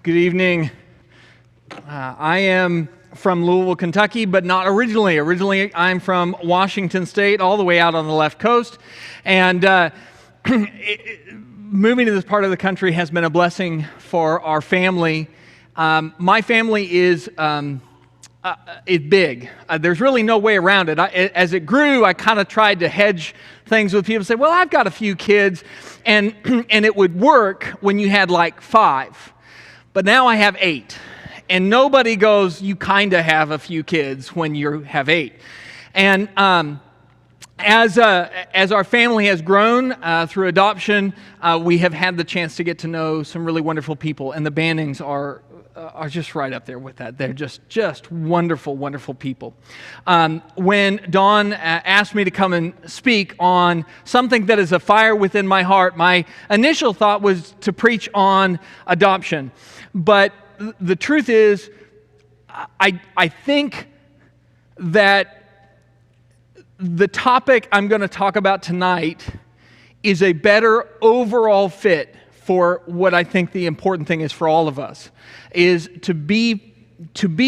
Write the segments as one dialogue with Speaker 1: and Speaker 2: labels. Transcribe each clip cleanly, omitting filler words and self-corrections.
Speaker 1: Good evening. I am from Louisville, Kentucky, but not originally. Originally, I'm from Washington State, all the way out on the left coast. And moving to this part of the country has been a blessing for our family. My family is big. There's really no way around it. As it grew, I kind of tried to hedge things with people, say, well, I've got a few kids, and it would work when you had like 5. But now I have 8. And nobody goes, you kind of have a few kids when you have 8. And as our family has grown through adoption, we have had the chance to get to know some really wonderful people. And the Bannings are just right up there with that. They're just wonderful, wonderful people. When Dawn asked me to come and speak on something that is a fire within my heart, my initial thought was to preach on adoption. But the truth is, I think that the topic I'm going to talk about tonight is a better overall fit for what I think the important thing is for all of us, is to be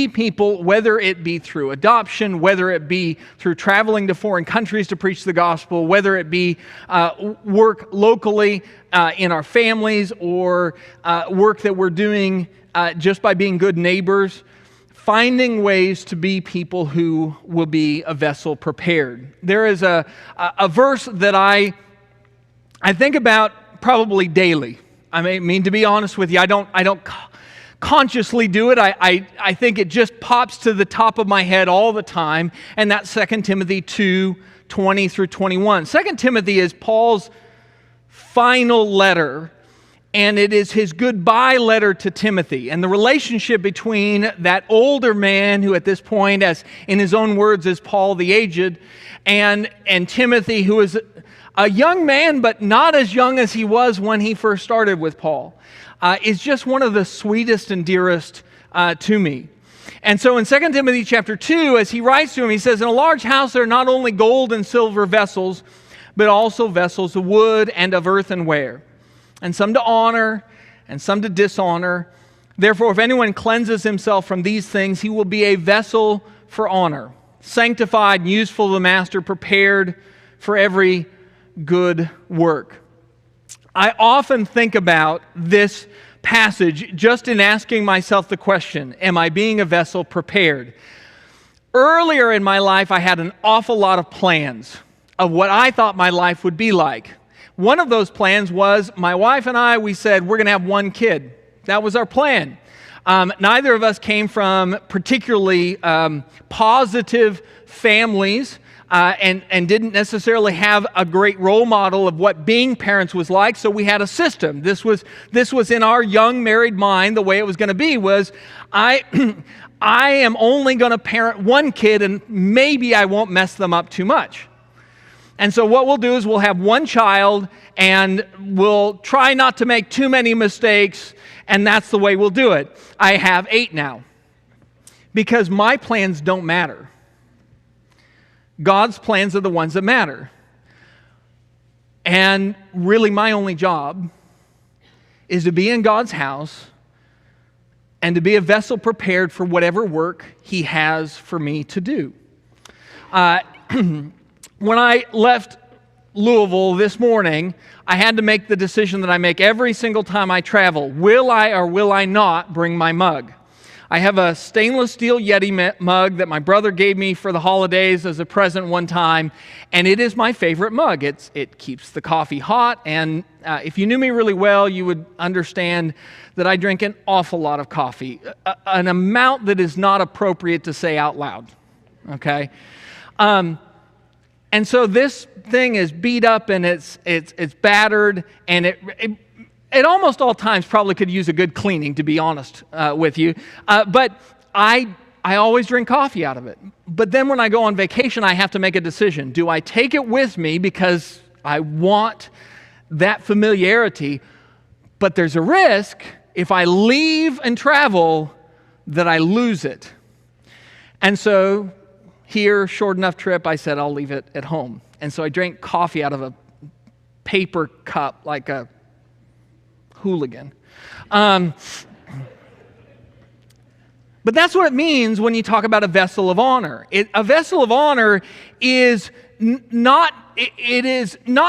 Speaker 1: people, whether it be through adoption, whether it be through traveling to foreign countries to preach the gospel, whether it be work locally in our families, or work that we're doing just by being good neighbors, finding ways to be people who will be a vessel prepared. There is a verse that I think about probably daily. I mean, to be honest with you, I don't consciously do it. I think it just pops to the top of my head all the time, and that's 2 Timothy 2:20 through 21. 2 Timothy is Paul's final letter, and it is his goodbye letter to Timothy. And the relationship between that older man, who at this point, as in his own words, is Paul the aged, and Timothy, who is a young man, but not as young as he was when he first started with Paul, is just one of the sweetest and dearest to me. And so in 2 Timothy chapter 2, as he writes to him, he says, in a large house there are not only gold and silver vessels, but also vessels of wood and of earthenware, and some to honor and some to dishonor. Therefore, if anyone cleanses himself from these things, he will be a vessel for honor, sanctified and useful to the master, prepared for every good work. I often think about this passage just in asking myself the question, am I being a vessel prepared? Earlier in my life, I had an awful lot of plans of what I thought my life would be like. One of those plans was my wife and I, we said, we're going to have one kid. That was our plan. Neither of us came from particularly positive families, and didn't necessarily have a great role model of what being parents was like, so we had a system. This was in our young married mind. The way it was going to be was, I am only going to parent one kid, and maybe I won't mess them up too much. And so what we'll do is we'll have one child, and we'll try not to make too many mistakes, and that's the way we'll do it. I have 8 now, because my plans don't matter. God's plans are the ones that matter. And really my only job is to be in God's house and to be a vessel prepared for whatever work He has for me to do. When I left Louisville this morning, I had to make the decision that I make every single time I travel. Will I or will I not bring my mug? I have a stainless steel Yeti mug that my brother gave me for the holidays as a present one time, and it is my favorite mug. It keeps the coffee hot, and if you knew me really well, you would understand that I drink an awful lot of coffee, an amount that is not appropriate to say out loud, okay? And so this thing is beat up, and it's battered, and it almost all times probably could use a good cleaning, to be honest with you. But I always drink coffee out of it. But then when I go on vacation, I have to make a decision. Do I take it with me because I want that familiarity? But there's a risk if I leave and travel that I lose it. And so here, short enough trip, I said I'll leave it at home. And so I drank coffee out of a paper cup like a hooligan. But that's what it means when you talk about a vessel of honor. A vessel of honor is not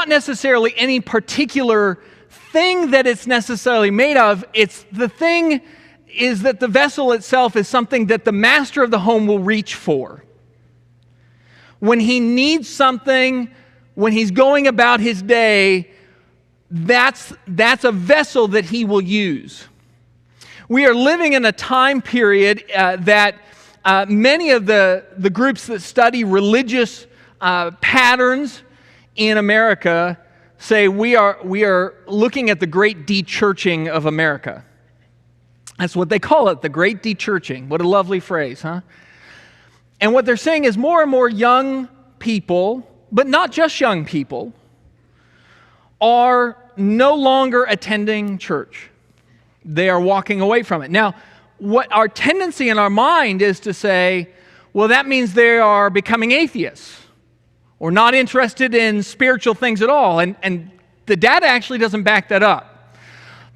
Speaker 1: necessarily any particular thing that it's necessarily made of. It's the thing is that the vessel itself is something that the master of the home will reach for. When he needs something, when he's going about his day, that's a vessel that he will use. We are living in a time period that many of the groups that study religious patterns in America say we are looking at the great de-churching of America. That's what they call it, the great de-churching. What a lovely phrase, huh? And what they're saying is more and more young people, but not just young people, are no longer attending church. They are walking away from it. Now, what our tendency in our mind is to say, well, that means they are becoming atheists or not interested in spiritual things at all. And the data actually doesn't back that up.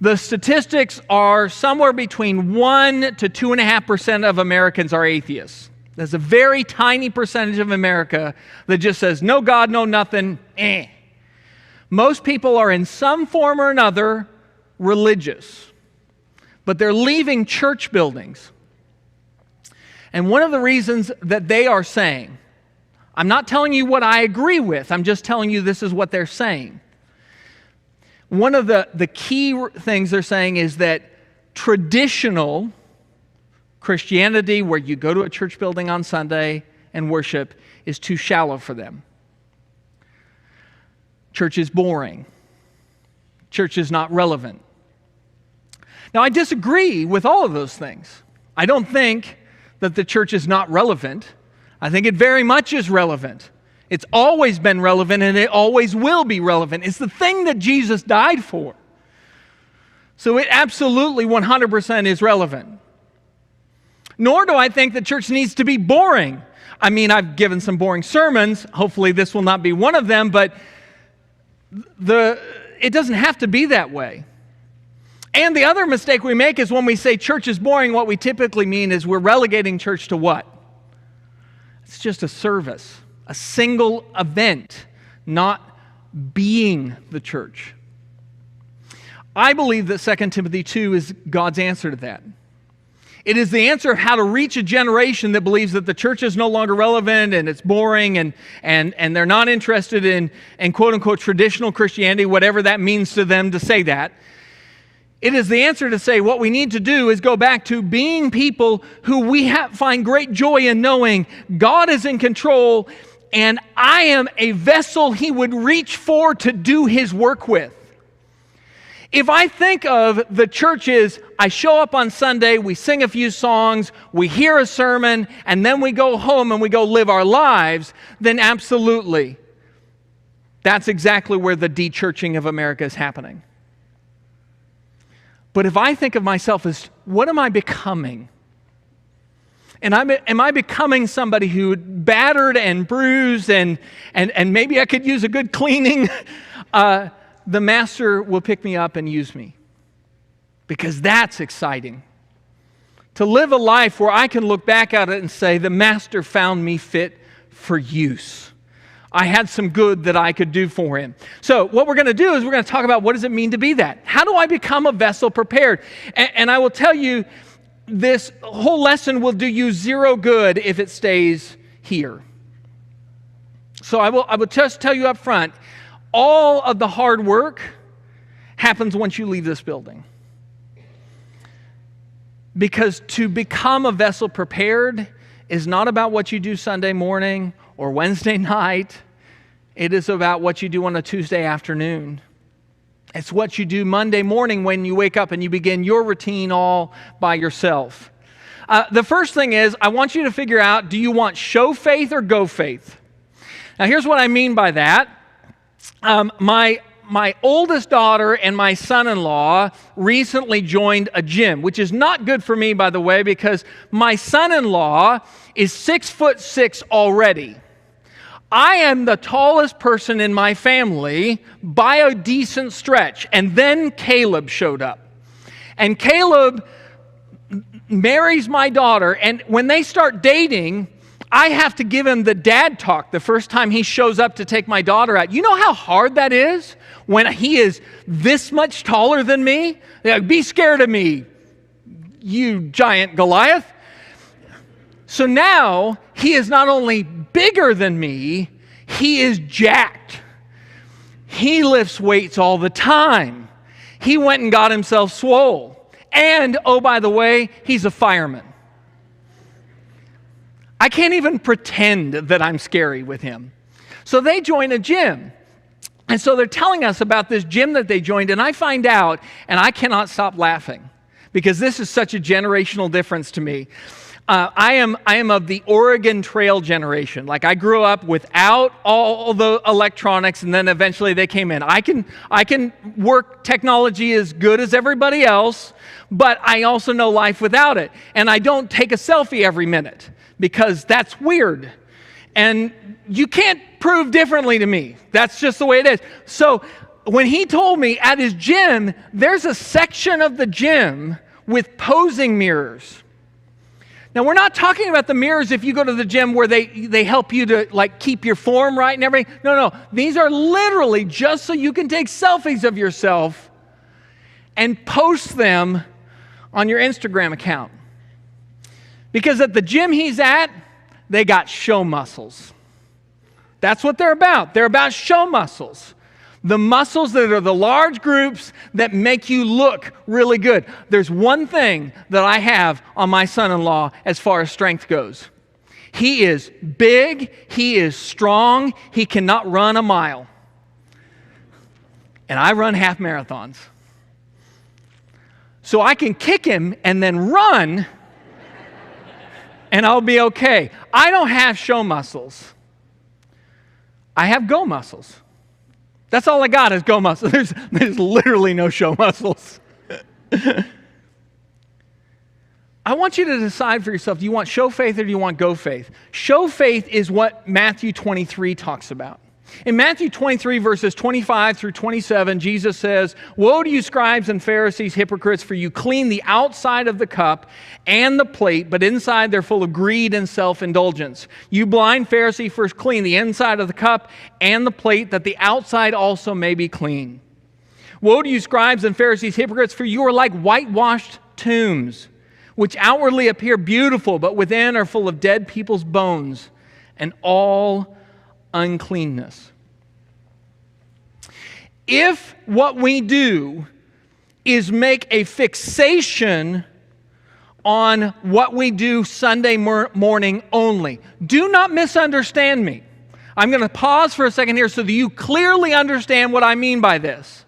Speaker 1: The statistics are somewhere between 1 to 2.5% of Americans are atheists. There's a very tiny percentage of America that just says, no God, no nothing, eh. Most people are in some form or another religious, but they're leaving church buildings. And one of the reasons that they are saying, I'm not telling you what I agree with, I'm just telling you this is what they're saying. One of the key things they're saying is that traditional Christianity, where you go to a church building on Sunday and worship, is too shallow for them. Church is boring. Church is not relevant. Now, I disagree with all of those things. I don't think that the church is not relevant. I think it very much is relevant. It's always been relevant, and it always will be relevant. It's the thing that Jesus died for. So it absolutely 100% is relevant. Nor do I think the church needs to be boring. I mean, I've given some boring sermons. Hopefully this will not be one of them, but it doesn't have to be that way. And the other mistake we make is when we say church is boring, what we typically mean is we're relegating church to what? It's just a service, a single event, not being the church. I believe that 2 Timothy 2 is God's answer to that. It is the answer of how to reach a generation that believes that the church is no longer relevant and it's boring and they're not interested in quote-unquote traditional Christianity, whatever that means to them to say that. It is the answer to say what we need to do is go back to being people who we find great joy in knowing God is in control and I am a vessel He would reach for to do His work with. If I think of the church as I show up on Sunday, we sing a few songs, we hear a sermon, and then we go home and we go live our lives, then absolutely, that's exactly where the de-churching of America is happening. But if I think of myself as, what am I becoming? And am I becoming somebody who battered and bruised and maybe I could use a good cleaning? The master will pick me up and use me. Because that's exciting. To live a life where I can look back at it and say, the master found me fit for use. I had some good that I could do for him. So what we're going to do is we're going to talk about what does it mean to be that? How do I become a vessel prepared? And I will tell you, this whole lesson will do you zero good if it stays here. So I will just tell you up front, all of the hard work happens once you leave this building. Because to become a vessel prepared is not about what you do Sunday morning or Wednesday night. It is about what you do on a Tuesday afternoon. It's what you do Monday morning when you wake up and you begin your routine all by yourself. The first thing is, I want you to figure out, do you want show faith or go faith? Now here's what I mean by that. My oldest daughter and my son-in-law recently joined a gym, which is not good for me, by the way, because my son-in-law is 6'6" already. I am the tallest person in my family by a decent stretch. And then Caleb showed up. And Caleb marries my daughter, and when they start dating, I have to give him the dad talk the first time he shows up to take my daughter out. You know how hard that is when he is this much taller than me? Like, be scared of me, you giant Goliath. So now he is not only bigger than me, he is jacked. He lifts weights all the time. He went and got himself swole. And, oh, by the way, he's a fireman. I can't even pretend that I'm scary with him. So they join a gym. And so they're telling us about this gym that they joined, and I find out, and I cannot stop laughing because this is such a generational difference to me. I am of the Oregon Trail generation. Like, I grew up without all the electronics, and then eventually they came in. I can work technology as good as everybody else, but I also know life without it. And I don't take a selfie every minute because that's weird. And you can't prove differently to me. That's just the way it is. So when he told me at his gym, there's a section of the gym with posing mirrors. Now, we're not talking about the mirrors if you go to the gym where they help you to like keep your form right and everything. No. These are literally just so you can take selfies of yourself and post them on your Instagram account. Because at the gym he's at, they got show muscles. That's what they're about. They're about show muscles. The muscles that are the large groups that make you look really good. There's one thing that I have on my son-in-law as far as strength goes. He is big, he is strong, he cannot run a mile. And I run half marathons. So I can kick him and then run, and I'll be okay. I don't have show muscles. I have go muscles. That's all I got is go muscles. There's literally no show muscles. I want you to decide for yourself, do you want show faith or do you want go faith? Show faith is what Matthew 23 talks about. In Matthew 23, verses 25 through 27, Jesus says, "Woe to you, scribes and Pharisees, hypocrites, for you clean the outside of the cup and the plate, but inside they're full of greed and self-indulgence. You blind Pharisee, first clean the inside of the cup and the plate, that the outside also may be clean. Woe to you, scribes and Pharisees, hypocrites, for you are like whitewashed tombs, which outwardly appear beautiful, but within are full of dead people's bones and all uncleanness." If what we do is make a fixation on what we do Sunday morning only, do not misunderstand me. I'm going to pause for a second here so that you clearly understand what I mean by this.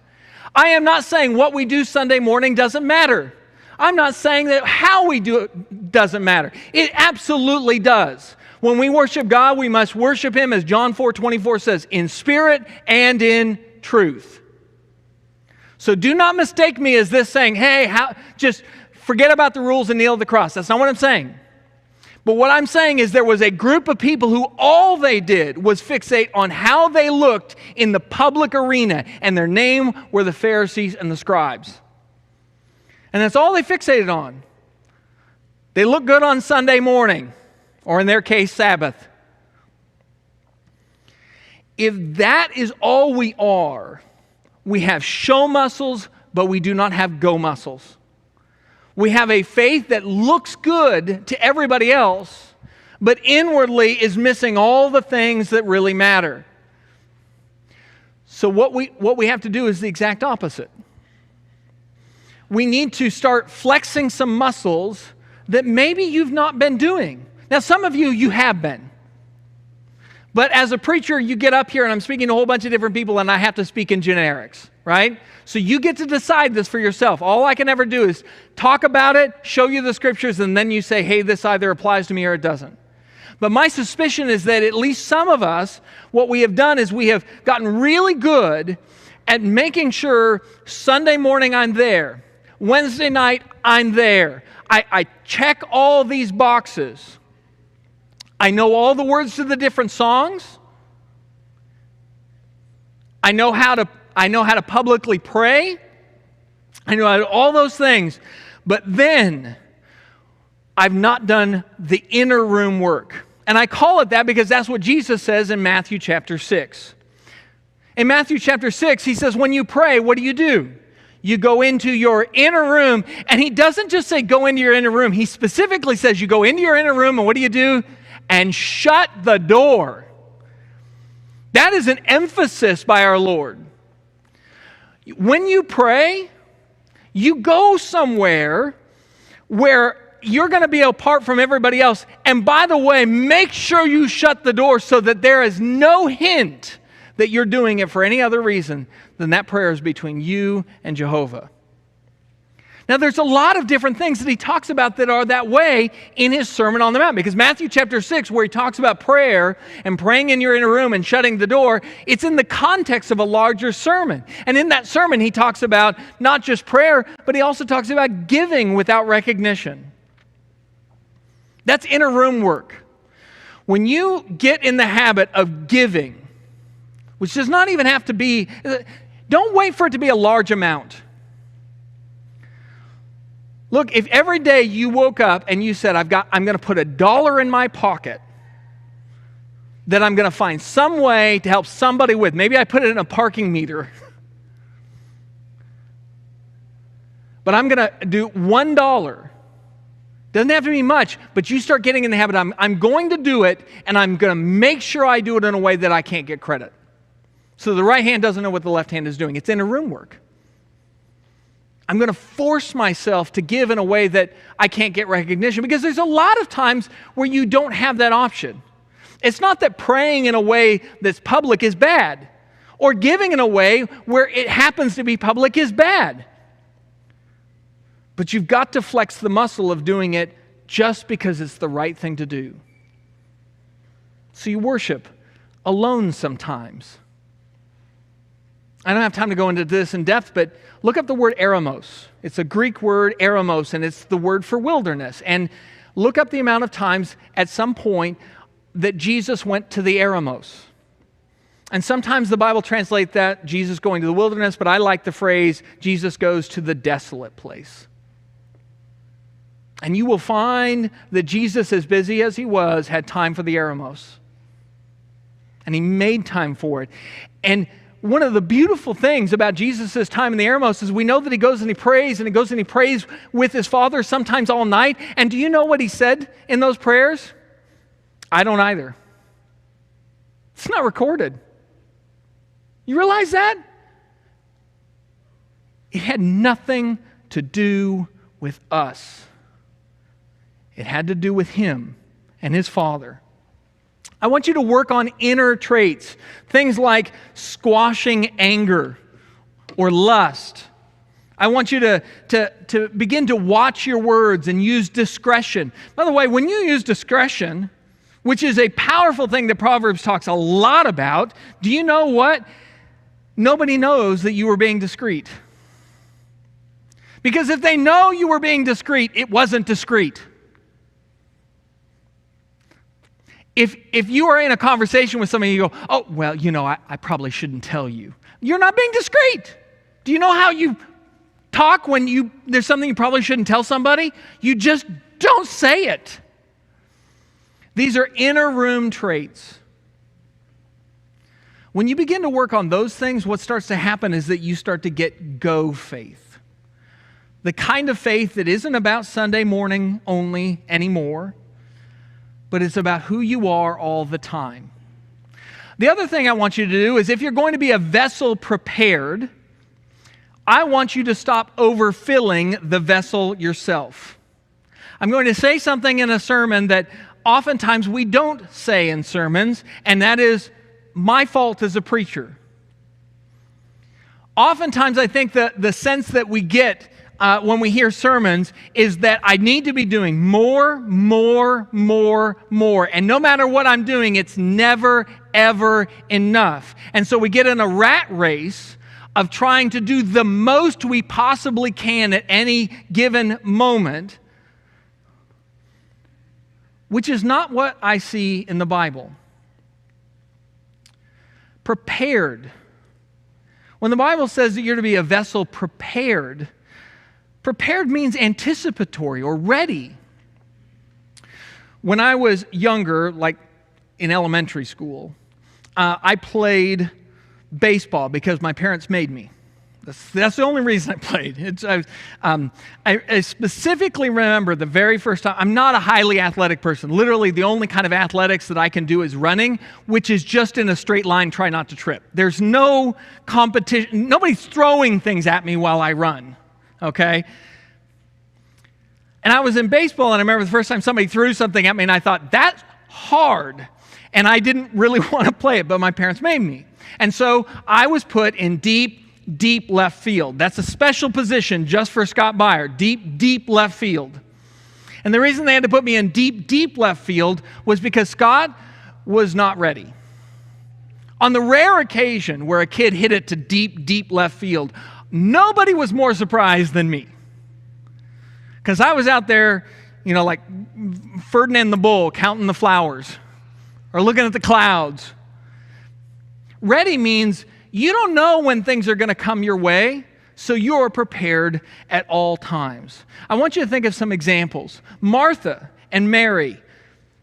Speaker 1: I am not saying what we do Sunday morning doesn't matter. I'm not saying that how we do it doesn't matter. It absolutely does. When we worship God, we must worship Him, as John 4:24 says, in spirit and in truth. So do not mistake me as this saying, hey, just forget about the rules and kneel at the cross. That's not what I'm saying. But what I'm saying is there was a group of people who all they did was fixate on how they looked in the public arena, and their name were the Pharisees and the scribes. And that's all they fixated on. They look good on Sunday morning, or in their case, Sabbath. If that is all we are, we have show muscles, but we do not have go muscles. We have a faith that looks good to everybody else, but inwardly is missing all the things that really matter. So what we have to do is the exact opposite. We need to start flexing some muscles that maybe you've not been doing. Now, some of you have been. But as a preacher, you get up here and I'm speaking to a whole bunch of different people and I have to speak in generics, right? So you get to decide this for yourself. All I can ever do is talk about it, show you the scriptures, and then you say, hey, this either applies to me or it doesn't. But my suspicion is that at least some of us, what we have done is we have gotten really good at making sure Sunday morning I'm there. Wednesday night, I'm there. I check all these boxes. I know all the words to the different songs. I know how to publicly pray. I know all those things. But then, I've not done the inner room work. And I call it that because that's what Jesus says in Matthew chapter 6. In Matthew chapter 6, he says, when you pray, what do? You go into your inner room. And he doesn't just say go into your inner room. He specifically says you go into your inner room and what do? And shut the door. That is an emphasis by our Lord. When you pray, you go somewhere where you're going to be apart from everybody else. And by the way, make sure you shut the door so that there is no hint that you're doing it for any other reason than that prayer is between you and Jehovah. Now, there's a lot of different things that he talks about that are that way in his Sermon on the Mount. Because Matthew chapter 6, where he talks about prayer and praying in your inner room and shutting the door, it's in the context of a larger sermon. And in that sermon, he talks about not just prayer, but he also talks about giving without recognition. That's inner room work. When you get in the habit of giving, which does not even have to be, don't wait for it to be a large amount. Look, if every day you woke up and you said, I'm going to put $1 in my pocket that I'm going to find some way to help somebody with. Maybe I put it in a parking meter. But I'm going to do $1. Doesn't have to be much, but you start getting in the habit, I'm going to do it, and I'm going to make sure I do it in a way that I can't get credit. So the right hand doesn't know what the left hand is doing. It's inner room work. I'm going to force myself to give in a way that I can't get recognition, because there's a lot of times where you don't have that option. It's not that praying in a way that's public is bad, or giving in a way where it happens to be public is bad. But you've got to flex the muscle of doing it just because it's the right thing to do. So you worship alone sometimes. I don't have time to go into this in depth, but look up the word eremos. It's a Greek word, eremos, and it's the word for wilderness. And look up the amount of times at some point that Jesus went to the eremos. And sometimes the Bible translates that Jesus going to the wilderness, but I like the phrase, Jesus goes to the desolate place. And you will find that Jesus, as busy as he was, had time for the eremos. And he made time for it. And one of the beautiful things about Jesus' time in the eremos is we know that he goes and he prays, and he goes and he prays with his Father, sometimes all night. And do you know what he said in those prayers? I don't either. It's not recorded. You realize that? It had nothing to do with us. It had to do with him and his Father. I want you to work on inner traits, things like squashing anger or lust. I want you to begin to watch your words and use discretion. By the way, when you use discretion, which is a powerful thing that Proverbs talks a lot about, do you know what? Nobody knows that you were being discreet. Because if they know you were being discreet, it wasn't discreet. If you are in a conversation with somebody, you go, oh, well, I probably shouldn't tell you. You're not being discreet. Do you know how you talk when there's something you probably shouldn't tell somebody? You just don't say it. These are inner room traits. When you begin to work on those things, what starts to happen is that you start to get go faith. The kind of faith that isn't about Sunday morning only anymore, but it's about who you are all the time. The other thing I want you to do is if you're going to be a vessel prepared, I want you to stop overfilling the vessel yourself. I'm going to say something in a sermon that oftentimes we don't say in sermons, and that is my fault as a preacher. Oftentimes I think that the sense that we get when we hear sermons is that I need to be doing more. And no matter what I'm doing, it's never, ever enough. And so we get in a rat race of trying to do the most we possibly can at any given moment, which is not what I see in the Bible. Prepared. When the Bible says that you're to be a vessel prepared, prepared means anticipatory or ready. When I was younger, like in elementary school, I played baseball because my parents made me. That's the only reason I played. I specifically remember the very first time. I'm not a highly athletic person. Literally, the only kind of athletics that I can do is running, which is just in a straight line, try not to trip. There's no competition. Nobody's throwing things at me while I run, okay? And I was in baseball, and I remember the first time somebody threw something at me, and I thought, that's hard. And I didn't really want to play it, but my parents made me. And so I was put in deep left field. That's a special position just for Scott Beyer, deep left field. And the reason they had to put me in deep left field was because Scott was not ready. On the rare occasion where a kid hit it to deep left field, nobody was more surprised than me. Because I was out there, like Ferdinand the Bull counting the flowers or looking at the clouds. Ready means you don't know when things are going to come your way, so you're prepared at all times. I want you to think of some examples. Martha and Mary.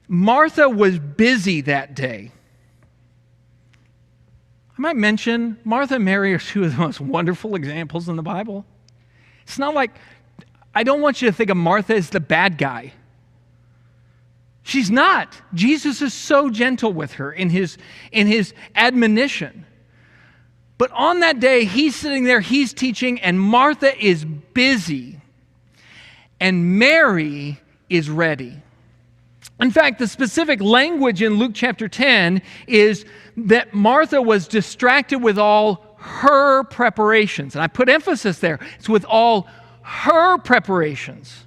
Speaker 1: Martha was busy that day. I might mention Martha and Mary are two of the most wonderful examples in the Bible. It's not like, I don't want you to think of Martha as the bad guy. She's not. Jesus is so gentle with her in his admonition. But on that day, he's sitting there, he's teaching, and Martha is busy, and Mary is ready. In fact, the specific language in Luke chapter 10 is that Martha was distracted with all her preparations. And I put emphasis there. It's with all her preparations.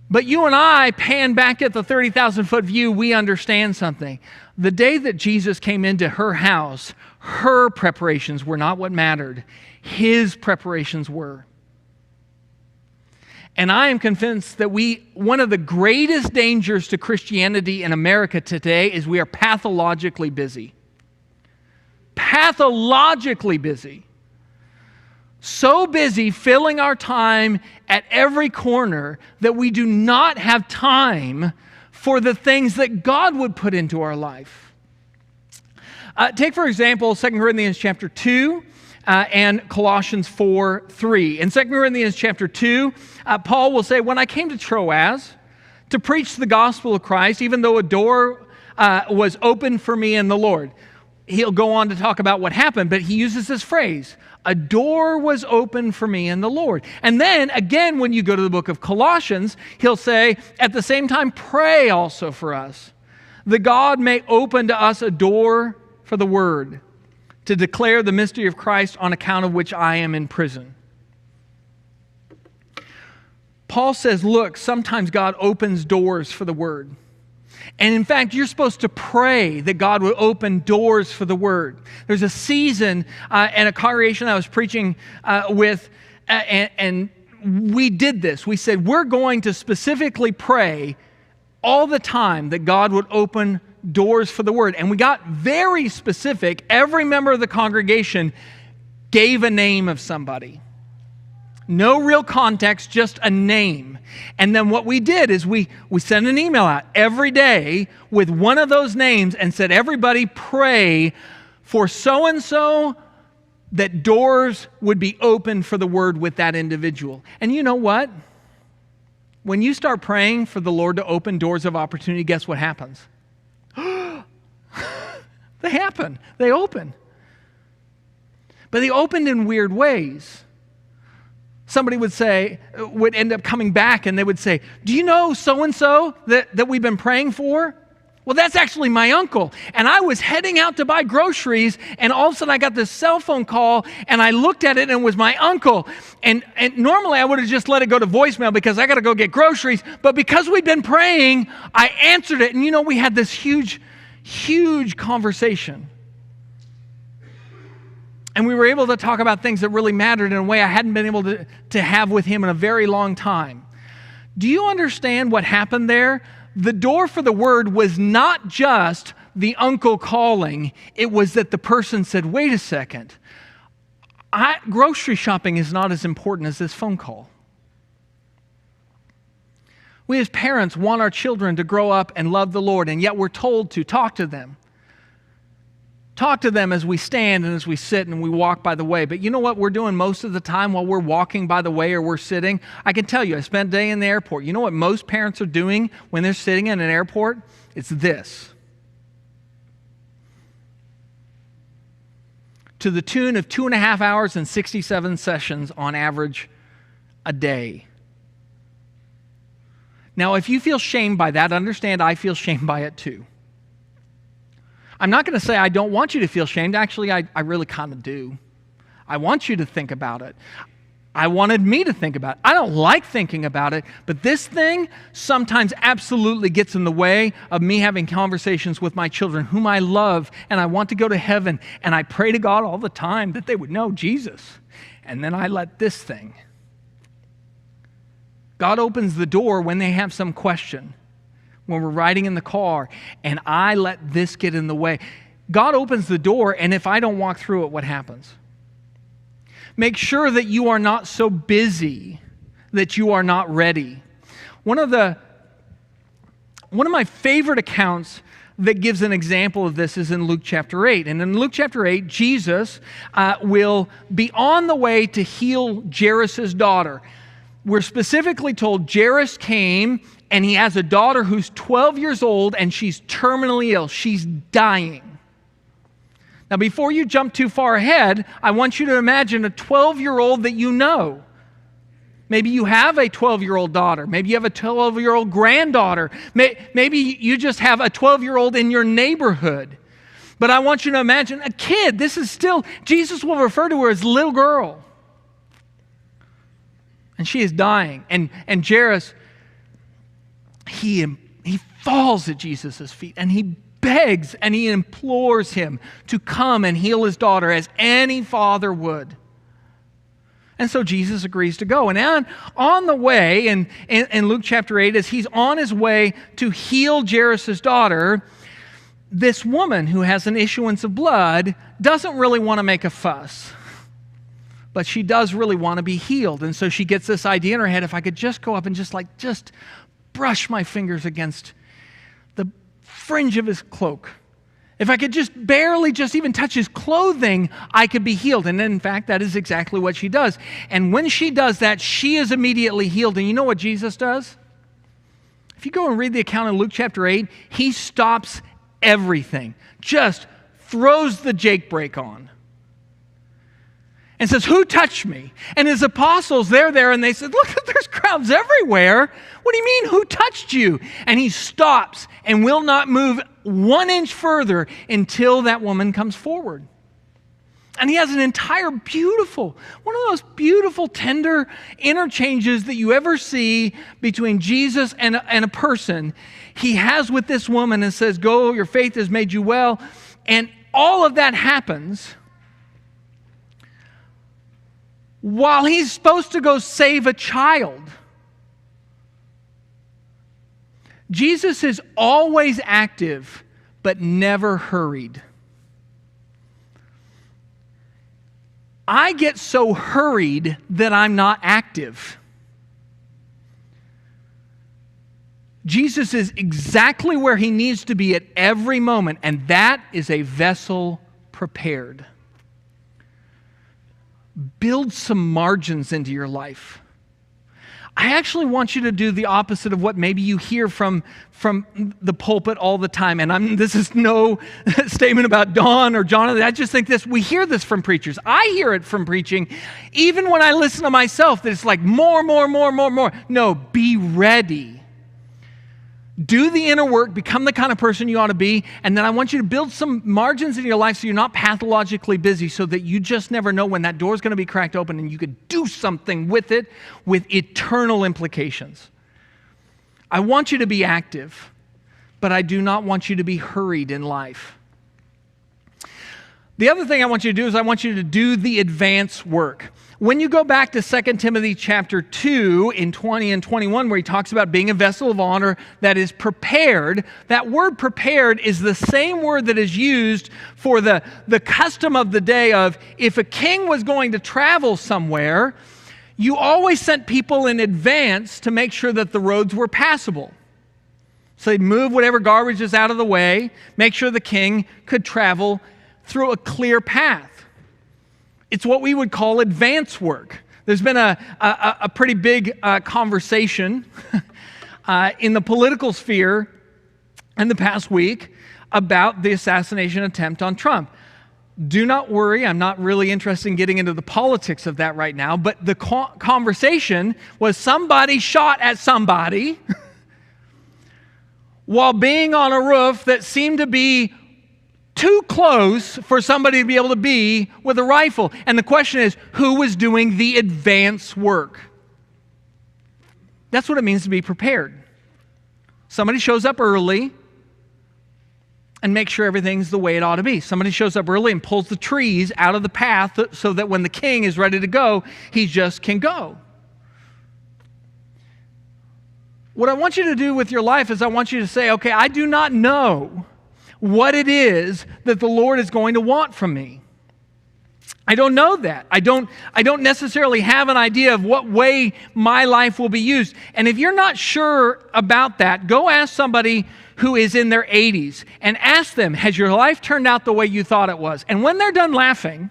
Speaker 1: But you and I pan back at the 30,000-foot view, we understand something. The day that Jesus came into her house, her preparations were not what mattered. His preparations were. And I am convinced that one of the greatest dangers to Christianity in America today is we are pathologically busy. Pathologically busy. So busy filling our time at every corner that we do not have time for the things that God would put into our life. Take, for example, 2 Corinthians chapter 2 and Colossians 4:3. In 2 Corinthians chapter 2, Paul will say, when I came to Troas to preach the gospel of Christ, even though a door was open for me in the Lord. He'll go on to talk about what happened, but he uses this phrase, a door was open for me in the Lord. And then, again, when you go to the book of Colossians, he'll say, at the same time, pray also for us, that God may open to us a door for the word, to declare the mystery of Christ, on account of which I am in prison. Paul says, look, sometimes God opens doors for the word. And in fact, you're supposed to pray that God would open doors for the word. There's a season and a congregation I was preaching with, and we did this. We said, we're going to specifically pray all the time that God would open doors for the word. And we got very specific. Every member of the congregation gave a name of somebody. No real context, just a name. And then what we did is we sent an email out every day with one of those names and said, everybody pray for so-and-so that doors would be open for the word with that individual. And you know what? When you start praying for the Lord to open doors of opportunity, guess what happens? They happen. They open. But they opened in weird ways. Somebody would end up coming back and they would say, do you know so-and-so that we've been praying for? Well, that's actually my uncle. And I was heading out to buy groceries, and all of a sudden I got this cell phone call, and I looked at it, and it was my uncle. And normally I would have just let it go to voicemail because I got to go get groceries. But because we'd been praying, I answered it. And we had this huge conversation. And we were able to talk about things that really mattered in a way I hadn't been able to have with him in a very long time. Do you understand what happened there? The door for the word was not just the uncle calling. It was that the person said, wait a second. Grocery shopping is not as important as this phone call. We as parents want our children to grow up and love the Lord, and yet we're told to talk to them. Talk to them as we stand and as we sit and we walk by the way. But you know what we're doing most of the time while we're walking by the way or we're sitting? I can tell you, I spent a day in the airport. You know what most parents are doing when they're sitting in an airport? It's this. To the tune of 2.5 hours and 67 sessions on average a day. Now, if you feel shamed by that, understand I feel shamed by it too. I'm not going to say I don't want you to feel shamed. Actually, I really kind of do. I want you to think about it. I wanted me to think about it. I don't like thinking about it, but this thing sometimes absolutely gets in the way of me having conversations with my children, whom I love, and I want to go to heaven, and I pray to God all the time that they would know Jesus. And then I let this thing. God opens the door when they have some question. When we're riding in the car, and I let this get in the way. God opens the door, and if I don't walk through it, what happens? Make sure that you are not so busy that you are not ready. One of my favorite accounts that gives an example of this is in Luke chapter 8. And in Luke chapter 8, Jesus will be on the way to heal Jairus' daughter. We're specifically told Jairus came and he has a daughter who's 12 years old and she's terminally ill. She's dying. Now, before you jump too far ahead, I want you to imagine a 12-year-old that you know. Maybe you have a 12-year-old daughter. Maybe you have a 12-year-old granddaughter. Maybe you just have a 12-year-old in your neighborhood. But I want you to imagine a kid. This is still, Jesus will refer to her as little girl. And she is dying. And Jairus, he falls at Jesus' feet and he begs and he implores him to come and heal his daughter as any father would. And so Jesus agrees to go. And on the way, in Luke chapter 8, as he's on his way to heal Jairus' daughter, this woman who has an issuance of blood doesn't really want to make a fuss. But she does really want to be healed. And so she gets this idea in her head, if I could just go up and just brush my fingers against the fringe of his cloak. If I could just barely just even touch his clothing, I could be healed. And in fact, that is exactly what she does. And when she does that, she is immediately healed. And you know what Jesus does? If you go and read the account in Luke chapter 8, he stops everything, just throws the Jake brake on. And says, who touched me? And his apostles, they're there and they said, look, there's crowds everywhere. What do you mean, who touched you? And he stops and will not move 1 inch further until that woman comes forward. And he has an entire one of those beautiful, tender interchanges that you ever see between Jesus and a person. He has with this woman and says, go, your faith has made you well. And all of that happens while he's supposed to go save a child. Jesus is always active, but never hurried. I get so hurried that I'm not active. Jesus is exactly where he needs to be at every moment, and that is a vessel prepared. Build some margins into your life. I actually want you to do the opposite of what maybe you hear from the pulpit all the time. And this is no statement about Don or Jonathan. I just think we hear this from preachers. I hear it from preaching, even when I listen to myself, that it's like more. No, be ready. Do the inner work, become the kind of person you ought to be, and then I want you to build some margins in your life so you're not pathologically busy, so that you just never know when that door is going to be cracked open and you could do something with it with eternal implications. I want you to be active, but I do not want you to be hurried in life. The other thing I want you to do is I want you to do the advance work. When you go back to 2 Timothy chapter 2 in 20 and 21, where he talks about being a vessel of honor that is prepared, that word prepared is the same word that is used for the custom of the day of if a king was going to travel somewhere, you always sent people in advance to make sure that the roads were passable. So they'd move whatever garbage is out of the way, make sure the king could travel through a clear path. It's what we would call advance work. There's been a pretty big conversation in the political sphere in the past week about the assassination attempt on Trump. Do not worry, I'm not really interested in getting into the politics of that right now, but the conversation was somebody shot at somebody while being on a roof that seemed to be too close for somebody to be able to be with a rifle. And the question is, who was doing the advance work? That's what it means to be prepared. Somebody shows up early and makes sure everything's the way it ought to be. Somebody shows up early and pulls the trees out of the path so that when the king is ready to go, he just can go. What I want you to do with your life is I want you to say, okay, I do not know what it is that the Lord is going to want from me. I don't know that. I don't necessarily have an idea of what way my life will be used. And if you're not sure about that, go ask somebody who is in their 80s and ask them, has your life turned out the way you thought it was? And when they're done laughing,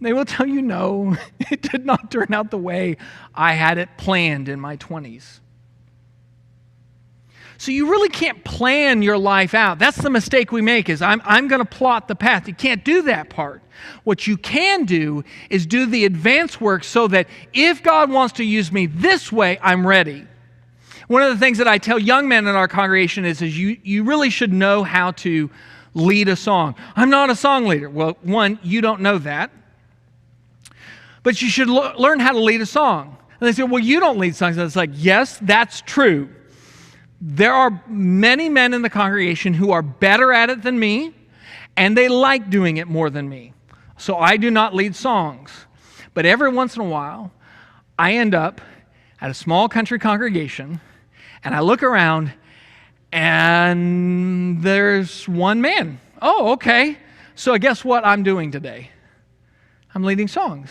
Speaker 1: they will tell you, no, it did not turn out the way I had it planned in my 20s. So you really can't plan your life out. That's the mistake we make, is I'm going to plot the path. You can't do that part. What you can do is do the advance work so that if God wants to use me this way, I'm ready. One of the things that I tell young men in our congregation is you really should know how to lead a song. I'm not a song leader. Well, one, you don't know that. But you should learn how to lead a song. And they say, well, you don't lead songs. And it's like, yes, that's true. There are many men in the congregation who are better at it than me, and they like doing it more than me. So I do not lead songs. But every once in a while, I end up at a small country congregation, and I look around, and there's one man. Oh, okay. So guess what I'm doing today? I'm leading songs.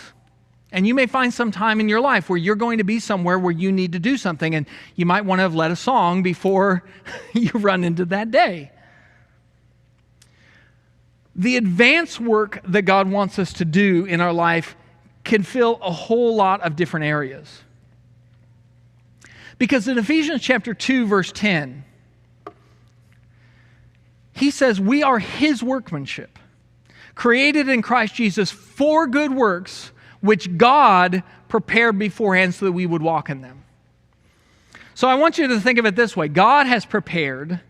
Speaker 1: And you may find some time in your life where you're going to be somewhere where you need to do something, and you might want to have led a song before you run into that day. The advance work that God wants us to do in our life can fill a whole lot of different areas. Because in Ephesians chapter 2, verse 10, he says, we are his workmanship, created in Christ Jesus for good works, which God prepared beforehand so that we would walk in them. So I want you to think of it this way. God has prepared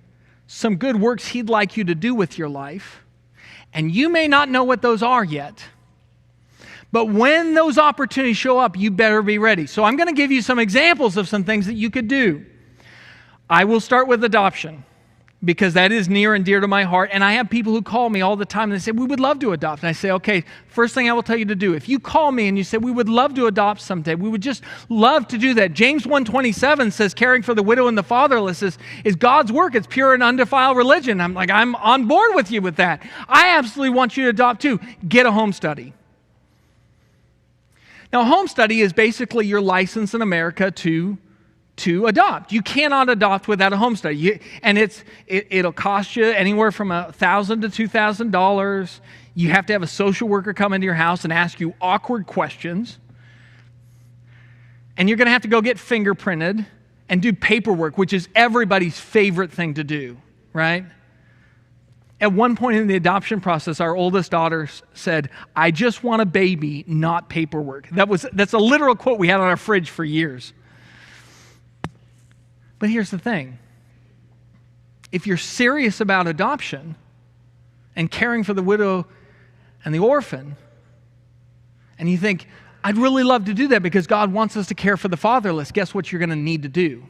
Speaker 1: some good works he'd like you to do with your life, and you may not know what those are yet. But when those opportunities show up, you better be ready. So I'm going to give you some examples of some things that you could do. I will start with adoption, because that is near and dear to my heart. And I have people who call me all the time and they say, we would love to adopt. And I say, okay, first thing I will tell you to do, if you call me and you say, we would love to adopt someday, we would just love to do that. James 1:27 says, caring for the widow and the fatherless is God's work. It's pure and undefiled religion. I'm like, I'm on board with you with that. I absolutely want you to adopt too. Get a home study. Now, a home study is basically your license in America to adopt. You cannot adopt without a home study. It'll cost you anywhere from $1,000 to $2,000. You have to have a social worker come into your house and ask you awkward questions. And you're going to have to go get fingerprinted and do paperwork, which is everybody's favorite thing to do, right? At one point in the adoption process, our oldest daughter said, I just want a baby, not paperwork. That's a literal quote we had on our fridge for years. But here's the thing. If you're serious about adoption and caring for the widow and the orphan, and you think, I'd really love to do that because God wants us to care for the fatherless, guess what you're going to need to do?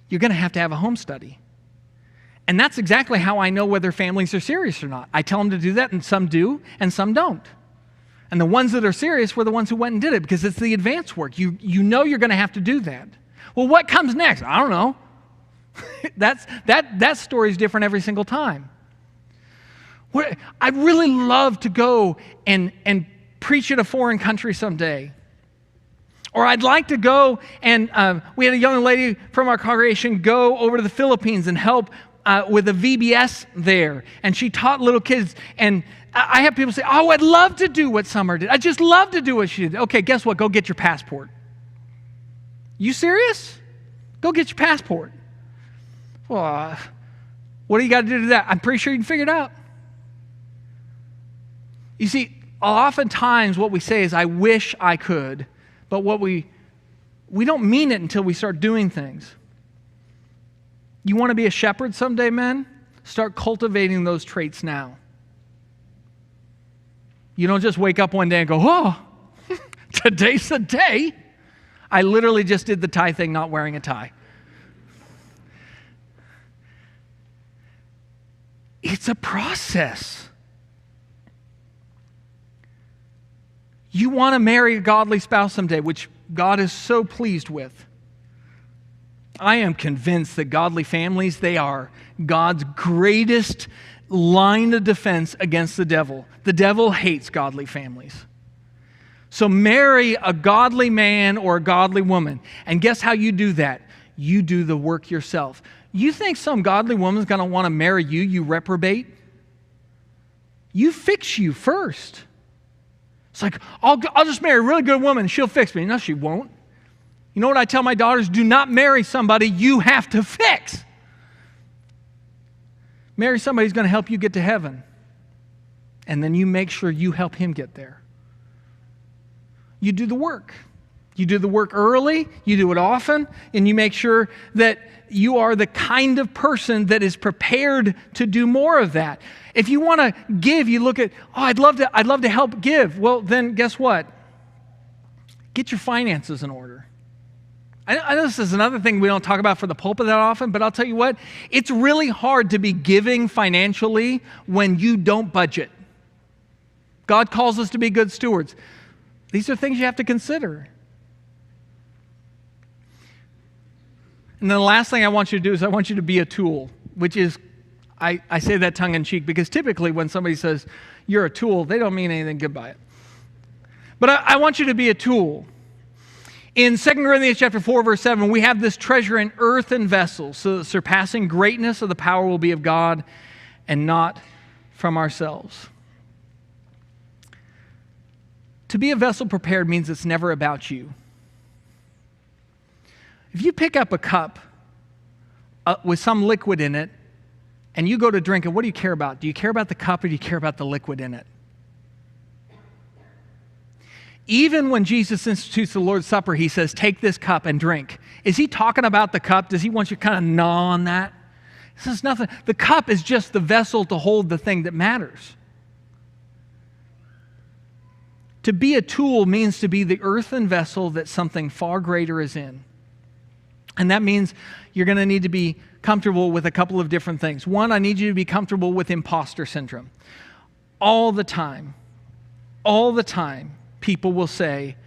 Speaker 1: You're going to have a home study. And that's exactly how I know whether families are serious or not. I tell them to do that, and some do, and some don't. And the ones that are serious were the ones who went and did it because it's the advance work. You know you're going to have to do that. Well, what comes next? I don't know. That story is different every single time. I'd really love to go and preach in a foreign country someday. Or I'd like to go and we had a young lady from our congregation go over to the Philippines and help with a VBS there. And she taught little kids. And I have people say, oh, I'd love to do what Summer did. I'd just love to do what she did. Okay, guess what? Go get your passport. You serious? Go get your passport. Well, what do you got to do to that? I'm pretty sure you can figure it out. You see, oftentimes what we say is, I wish I could, but what we don't mean it until we start doing things. You want to be a shepherd someday, men? Start cultivating those traits now. You don't just wake up one day and go, oh, today's the day. I literally just did the tie thing, not wearing a tie. It's a process. You want to marry a godly spouse someday, which God is so pleased with. I am convinced that godly families, they are God's greatest line of defense against the devil. The devil hates godly families. So marry a godly man or a godly woman. And guess how you do that? You do the work yourself. You think some godly woman's going to want to marry you, you reprobate? You fix you first. It's like, I'll just marry a really good woman and she'll fix me. No, she won't. You know what I tell my daughters? Do not marry somebody you have to fix. Marry somebody who's going to help you get to heaven. And then you make sure you help him get there. You do the work. You do the work early, you do it often, and you make sure that you are the kind of person that is prepared to do more of that. If you want to give, you look at, oh, I'd love to help give. Well, then guess what? Get your finances in order. I know this is another thing we don't talk about for the pulpit that often, but I'll tell you what, it's really hard to be giving financially when you don't budget. God calls us to be good stewards. These are things you have to consider. And then the last thing I want you to do is I want you to be a tool, which is, I say that tongue-in-cheek because typically when somebody says you're a tool, they don't mean anything good by it. But I want you to be a tool. In 2 Corinthians chapter 4, verse 7, we have this treasure in earthen vessels, so the surpassing greatness of the power will be of God and not from ourselves. To be a vessel prepared means it's never about you. If you pick up a cup with some liquid in it and you go to drink it, what do you care about? Do you care about the cup or do you care about the liquid in it? Even when Jesus institutes the Lord's Supper, he says, take this cup and drink. Is he talking about the cup? Does he want you to kind of gnaw on that? He says nothing. The cup is just the vessel to hold the thing that matters. To be a tool means to be the earthen vessel that something far greater is in. And that means you're going to need to be comfortable with a couple of different things. One, I need you to be comfortable with imposter syndrome. All the time, people will say,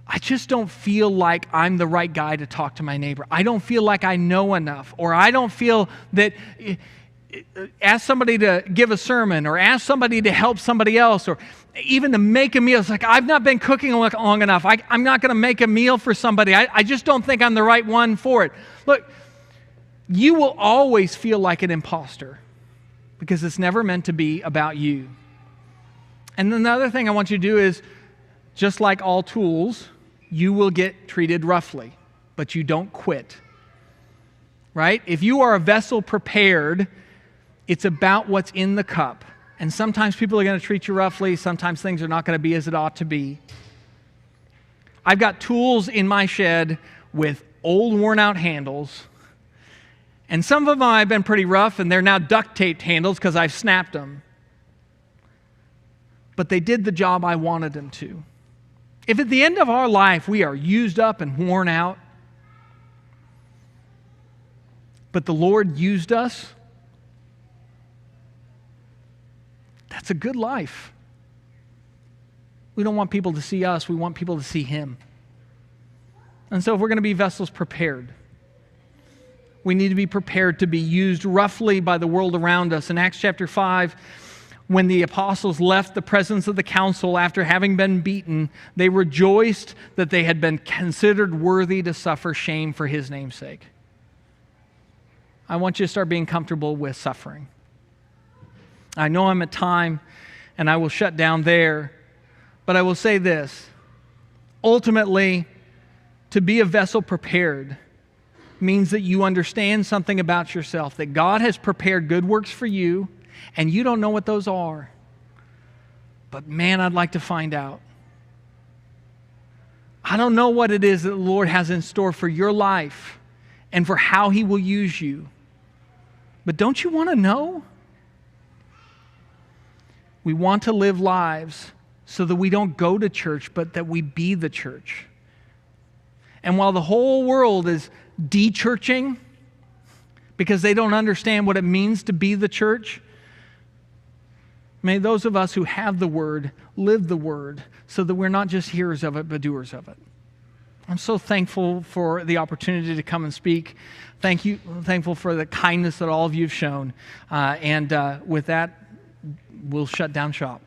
Speaker 1: I just don't feel like I'm the right guy to talk to my neighbor. I don't feel like I know enough. Or I don't feel that, ask somebody to give a sermon or ask somebody to help somebody else or even to make a meal. It's like, I've not been cooking long enough. I'm not going to make a meal for somebody. I just don't think I'm the right one for it. Look, you will always feel like an imposter because it's never meant to be about you. And then the other thing I want you to do is, just like all tools, you will get treated roughly, but you don't quit. Right? If you are a vessel prepared, it's about what's in the cup. And sometimes people are going to treat you roughly. Sometimes things are not going to be as it ought to be. I've got tools in my shed with old worn-out handles. And some of them I've been pretty rough, and they're now duct-taped handles because I've snapped them. But they did the job I wanted them to. If at the end of our life we are used up and worn out, but the Lord used us, that's a good life. We don't want people to see us. We want people to see Him. And so if we're going to be vessels prepared, we need to be prepared to be used roughly by the world around us. In Acts chapter 5, when the apostles left the presence of the council after having been beaten, they rejoiced that they had been considered worthy to suffer shame for his name's sake. I want you to start being comfortable with suffering. I know I'm at time, and I will shut down there, but I will say this. Ultimately, to be a vessel prepared means that you understand something about yourself, that God has prepared good works for you, and you don't know what those are. But man, I'd like to find out. I don't know what it is that the Lord has in store for your life and for how He will use you. But don't you want to know? We want to live lives so that we don't go to church, but that we be the church. And while the whole world is de-churching because they don't understand what it means to be the church, may those of us who have the Word live the Word so that we're not just hearers of it, but doers of it. I'm so thankful for the opportunity to come and speak. Thankful for the kindness that all of you have shown. And with that, we'll shut down shop.